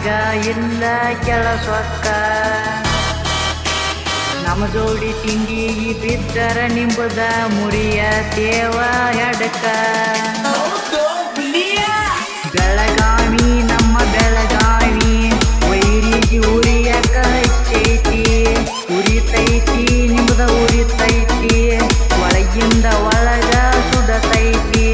ನಮಗ ಇಲ್ಲ ಕೆಲಸಕ್ಕ ನಮ್ಮ ಜೋಡಿ ತಿಂಡಿ ಬಿದ್ದರ ನಿಂಬುದ ಮುರಿಯ ದೇವ ಎಡಕ ಬೆಳಗಾವಿ ನಮ್ಮ ಬೆಳಗಾವಿ ವೈರಿಗೆ ಉರಿಯಕ ಹಚ್ಚೈತಿ ಉರಿತೈತಿ ನಿಂಬುದ ಉರಿತೈತಿ ಒಳಗಿಂದ ಒಳಗ ಸುಡತೈತಿ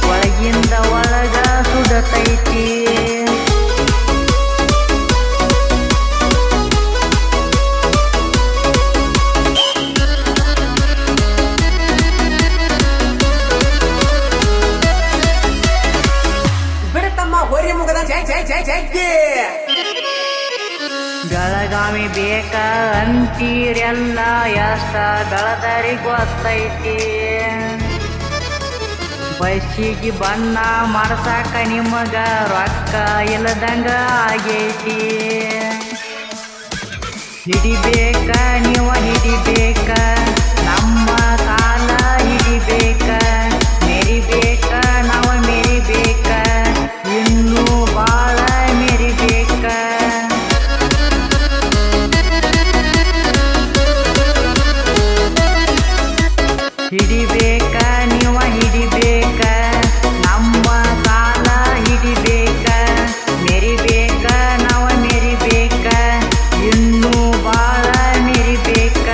ಒಳಗಿಂದ ಒಳಗ ಸುಡತೈತಿ ಬಿಡತಮ್ಮ ಹೊರಿ ಮುಗದ ಜೈ ಜೈ ಜೈ ಜೈ ಬೆಳಗಾವಿ ಬೇಕ ಅಂತೀರೆಲ್ಲ ಎಷ್ಟ ಬೆಳದರಿ ಗೊತ್ತೈತಿ ಬಸ್ಸಿಗೆ ಬಣ್ಣ ಮಾಡ್ಸಾಕ ನಿಮಗ ರೊಕ್ಕ ಇಲ್ಲದಂಗ ಆಗೈತಿ ಹಿಡಿಬೇಕ ನೀವ ಹಿಡಿಬೇಕ ನಮ್ಮ ಕಾಲ ಹಿಡಿಬೇಕ ಮೆರಿಬೇಕ ನಾವ ಮೆರಿಬೇಕ ಇನ್ನೂ ಬಾಳ ಮೆರಿಬೇಕ ಹಿಡಿಬೇಕ ನೀವ ಹಿಡಿಬೇಕ ನಮ್ಮ ಕಾಲ ಹಿಡಿಬೇಕ ಮೆರಿಬೇಕ ನಾವ ಮೆರಿಬೇಕ ಇನ್ನೂ ಬಾಳ ಮೆರಿಬೇಕ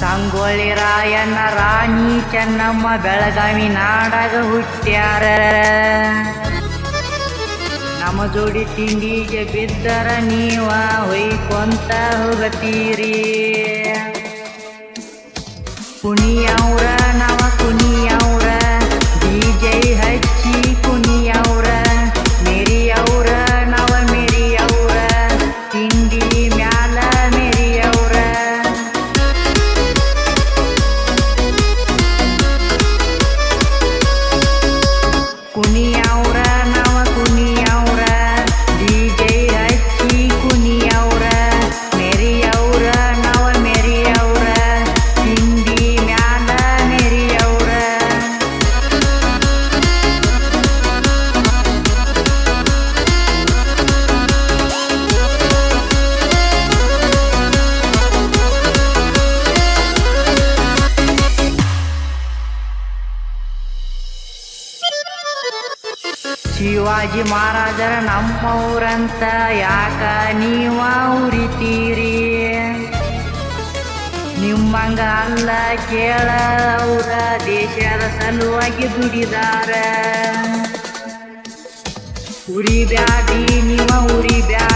ಸಂಗೊಳ್ಳಿ ರಾಯಣ್ಣ ರಾಣಿ ಚೆನ್ನಮ್ಮ ಬೆಳಗಾವಿ ನಾಡಾಗ ಹುಟ್ಟ್ಯಾರ ನಮ್ಮ ಜೋಡಿ ತಿಂಡಿಗೆ ಬಿದ್ದರ ನೀವ ಹೊಯ್ಕೊಂತ ಹೋಗತೀರಿ ಕುಣಿಯವ್ರ ನಾವ ಕುಣಿಯವ್ರ ಡಿಜೆ ಹಚ್ಚಿ ಕುಣಿಯವ್ರ ಮೆರಿಯವ್ರ ನಾವ ಮೆರಿಯವ್ರ ತಿಂಡಿ ಮ್ಯಾಲ ಮೆರಿಯವ್ರ ಕುಣಿಯವ್ರ ನಾವ ಕುಣಿಯವ್ರ ಡಿಜೆ ಹಚ್ಚಿ ಕುಣಿಯವ್ರ ಮೆರಿಯವ್ರ ನಾವ ಮೆರಿಯವ್ರ ತಿಂಡಿ ಮ್ಯಾಲ ಮೆರಿಯವ್ರ ಶಿವಾಜಿ ಮಹಾರಾಜರ ನಮ್ಮವ್ರಂತ ಯಾಕ ನೀವ ಉರಿತೀರಿ ನಿಮ್ಮಂಗ ಅಲ್ಲ ಕೇಳ ಅವ್ರ ದೇಶದ ಸಲುವಾಗಿ ದುಡಿದಾರ ಉರಿಬ್ಯಾಡಿ ನೀವ ಉರಿಬ್ಯಾಡಿ